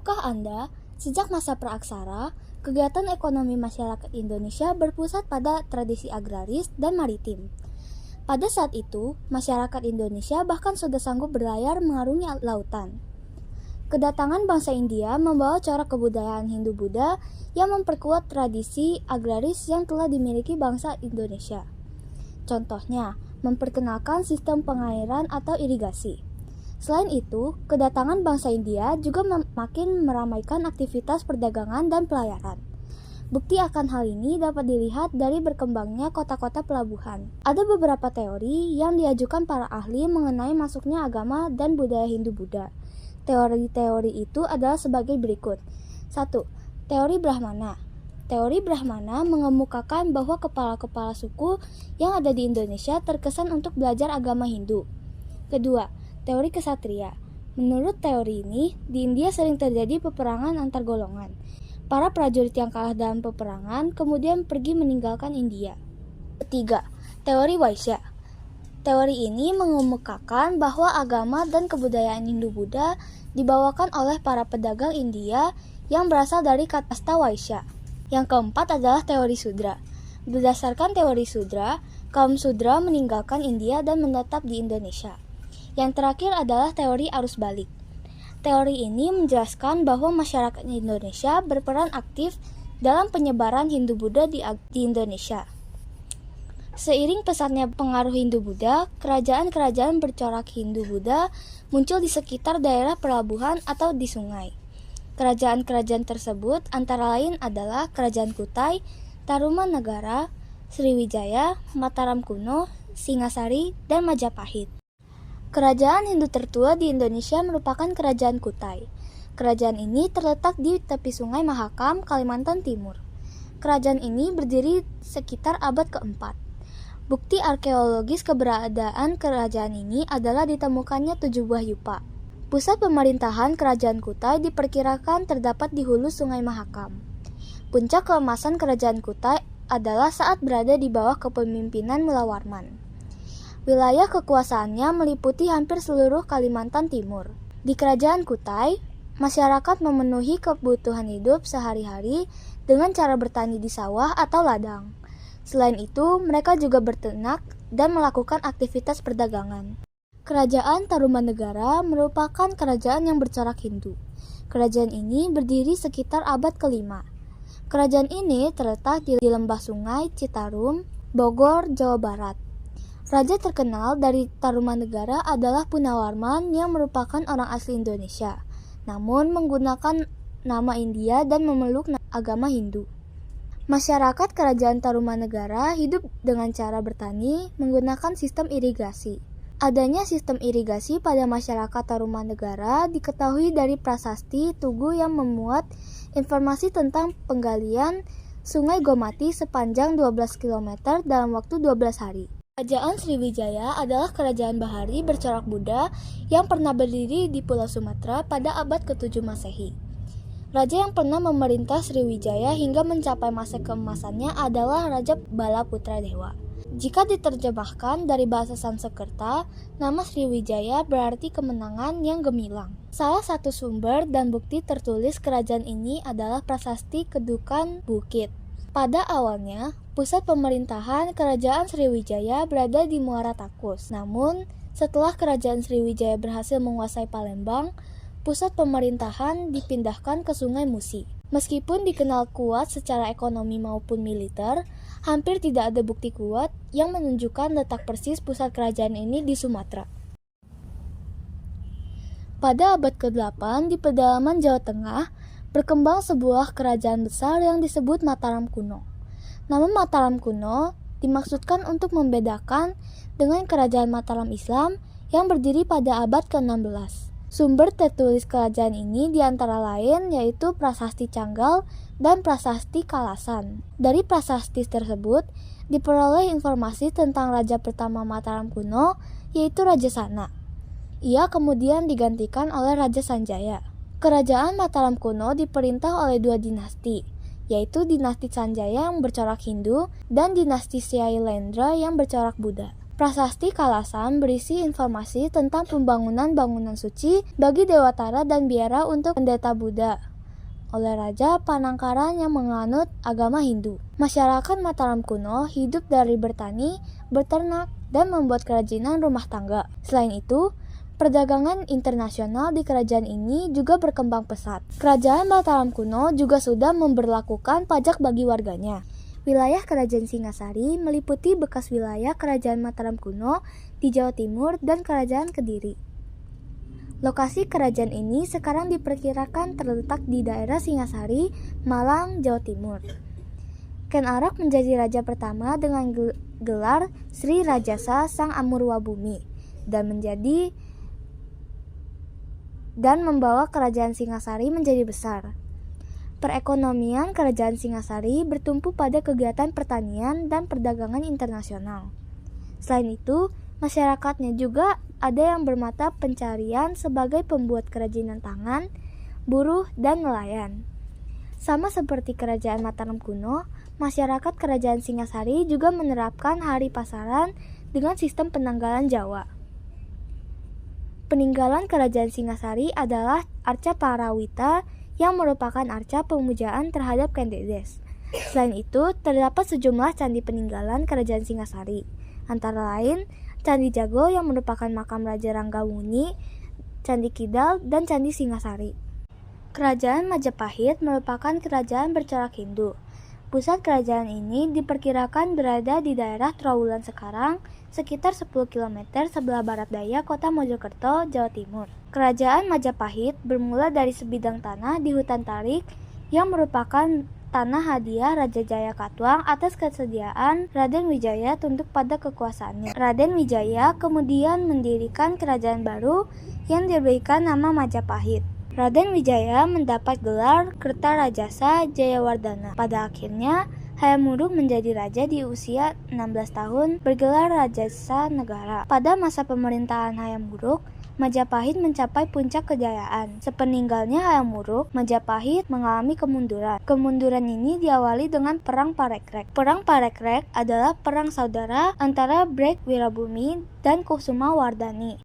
Tahukah Anda, sejak masa praaksara, kegiatan ekonomi masyarakat Indonesia berpusat pada tradisi agraris dan maritim. Pada saat itu, masyarakat Indonesia bahkan sudah sanggup berlayar mengarungi lautan. Kedatangan bangsa India membawa corak kebudayaan Hindu-Buddha yang memperkuat tradisi agraris yang telah dimiliki bangsa Indonesia. Contohnya, memperkenalkan sistem pengairan atau irigasi. Selain itu, kedatangan bangsa India juga makin meramaikan aktivitas perdagangan dan pelayaran. Bukti akan hal ini dapat dilihat dari berkembangnya kota-kota pelabuhan. Ada beberapa teori yang diajukan para ahli mengenai masuknya agama dan budaya Hindu-Buddha. Teori-teori itu adalah sebagai berikut. 1. Teori Brahmana. Teori Brahmana mengemukakan bahwa kepala-kepala suku yang ada di Indonesia terkesan untuk belajar agama Hindu. Kedua, teori kesatria. Menurut teori ini, di India sering terjadi peperangan antar golongan. Para prajurit yang kalah dalam peperangan kemudian pergi meninggalkan India. Ketiga, teori Vaishya. Teori ini mengemukakan bahwa agama dan kebudayaan Hindu-Buddha dibawakan oleh para pedagang India yang berasal dari kasta Vaishya. Yang keempat adalah teori Sudra. Berdasarkan teori Sudra, kaum Sudra meninggalkan India dan menetap di Indonesia. Yang terakhir adalah teori arus balik. Teori ini menjelaskan bahwa masyarakat Indonesia berperan aktif dalam penyebaran Hindu-Buddha di Indonesia. Seiring pesatnya pengaruh Hindu-Buddha, kerajaan-kerajaan bercorak Hindu-Buddha muncul di sekitar daerah pelabuhan atau di sungai. Kerajaan-kerajaan tersebut antara lain adalah Kerajaan Kutai, Tarumanegara, Sriwijaya, Mataram kuno, Singasari, dan Majapahit. Kerajaan Hindu tertua di Indonesia merupakan Kerajaan Kutai. Kerajaan ini terletak di tepi sungai Mahakam, Kalimantan Timur. Kerajaan ini berdiri sekitar abad keempat. Bukti arkeologis keberadaan kerajaan ini adalah ditemukannya 7 buah yupa. Pusat pemerintahan Kerajaan Kutai diperkirakan terdapat di hulu sungai Mahakam. Puncak keemasan Kerajaan Kutai adalah saat berada di bawah kepemimpinan Mula Warman. Wilayah kekuasaannya meliputi hampir seluruh Kalimantan Timur. Di Kerajaan Kutai, masyarakat memenuhi kebutuhan hidup sehari-hari dengan cara bertani di sawah atau ladang. Selain itu, mereka juga berternak dan melakukan aktivitas perdagangan. Kerajaan Tarumanegara merupakan kerajaan yang bercorak Hindu. Kerajaan ini berdiri sekitar abad ke-5. Kerajaan ini terletak di lembah sungai Citarum, Bogor, Jawa Barat. Raja terkenal dari Tarumanegara adalah Punawarman yang merupakan orang asli Indonesia, namun menggunakan nama India dan memeluk agama Hindu. Masyarakat Kerajaan Tarumanegara hidup dengan cara bertani menggunakan sistem irigasi. Adanya sistem irigasi pada masyarakat Tarumanegara diketahui dari prasasti Tugu yang memuat informasi tentang penggalian Sungai Gomati sepanjang 12 km dalam waktu 12 hari. Kerajaan Sriwijaya adalah kerajaan bahari bercorak Buddha yang pernah berdiri di Pulau Sumatera pada abad ke-7 Masehi. Raja yang pernah memerintah Sriwijaya hingga mencapai masa keemasannya adalah Raja Bala Putra Dewa. Jika diterjemahkan dari bahasa Sanskerta, nama Sriwijaya berarti kemenangan yang gemilang. Salah satu sumber dan bukti tertulis kerajaan ini adalah prasasti Kedukan Bukit. Pada awalnya, pusat pemerintahan Kerajaan Sriwijaya berada di Muara Takus. Namun, setelah Kerajaan Sriwijaya berhasil menguasai Palembang, pusat pemerintahan dipindahkan ke Sungai Musi. Meskipun dikenal kuat secara ekonomi maupun militer, hampir tidak ada bukti kuat yang menunjukkan letak persis pusat kerajaan ini di Sumatera. Pada abad ke-8 di pedalaman Jawa Tengah, berkembang sebuah kerajaan besar yang disebut Mataram kuno. Nama Mataram kuno dimaksudkan untuk membedakan dengan kerajaan Mataram Islam yang berdiri pada abad ke-16. Sumber tertulis kerajaan ini diantara lain yaitu Prasasti Canggal dan Prasasti Kalasan. Dari prasasti tersebut diperoleh informasi tentang raja pertama Mataram kuno yaitu Raja Sana. Ia kemudian digantikan oleh Raja Sanjaya. Kerajaan Mataram kuno diperintah oleh 2 dinasti, yaitu dinasti Sanjaya yang bercorak Hindu dan dinasti Syailendra yang bercorak Buddha. Prasasti Kalasan berisi informasi tentang pembangunan bangunan suci bagi Dewatara dan biara untuk pendeta Buddha oleh Raja Panangkaran yang menganut agama Hindu. Masyarakat Mataram kuno hidup dari bertani, beternak, dan membuat kerajinan rumah tangga. Selain itu, perdagangan internasional di kerajaan ini juga berkembang pesat. Kerajaan Mataram kuno juga sudah memberlakukan pajak bagi warganya. Wilayah Kerajaan Singasari meliputi bekas wilayah Kerajaan Mataram kuno di Jawa Timur dan Kerajaan Kediri. Lokasi kerajaan ini sekarang diperkirakan terletak di daerah Singasari, Malang, Jawa Timur. Ken Arok menjadi raja pertama dengan gelar Sri Rajasa Sang Amurwabumi dan membawa kerajaan Singasari menjadi besar. Perekonomian kerajaan Singasari bertumpu pada kegiatan pertanian dan perdagangan internasional. Selain itu, masyarakatnya juga ada yang bermata pencarian sebagai pembuat kerajinan tangan, buruh, dan nelayan. Sama seperti kerajaan Mataram kuno, masyarakat kerajaan Singasari juga menerapkan hari pasaran dengan sistem penanggalan Jawa. Peninggalan kerajaan Singasari adalah Arca Parawita yang merupakan arca pemujaan terhadap Ken Dedes. Selain itu, terdapat sejumlah candi peninggalan kerajaan Singasari, antara lain Candi Jago yang merupakan makam Raja Ranggamuni, Candi Kidal, dan Candi Singasari. Kerajaan Majapahit merupakan kerajaan bercorak Hindu. Pusat kerajaan ini diperkirakan berada di daerah Trowulan sekarang, sekitar 10 km sebelah barat daya kota Mojokerto, Jawa Timur. Kerajaan Majapahit bermula dari sebidang tanah di hutan Tarik yang merupakan tanah hadiah Raja Jaya Katuang atas kesediaan Raden Wijaya tunduk pada kekuasaannya. Raden Wijaya kemudian mendirikan kerajaan baru yang diberikan nama Majapahit. Raden Wijaya mendapat gelar Kertarajasa Jayawardana. Pada akhirnya, Hayam Wuruk menjadi raja di usia 16 tahun bergelar Rajasa Negara. Pada masa pemerintahan Hayam Wuruk, Majapahit mencapai puncak kejayaan. Sepeninggalnya Hayam Wuruk, Majapahit mengalami kemunduran. Kemunduran ini diawali dengan Perang Parekrek. Perang Parekrek adalah perang saudara antara Brek Wirabumi dan Kusuma Wardani.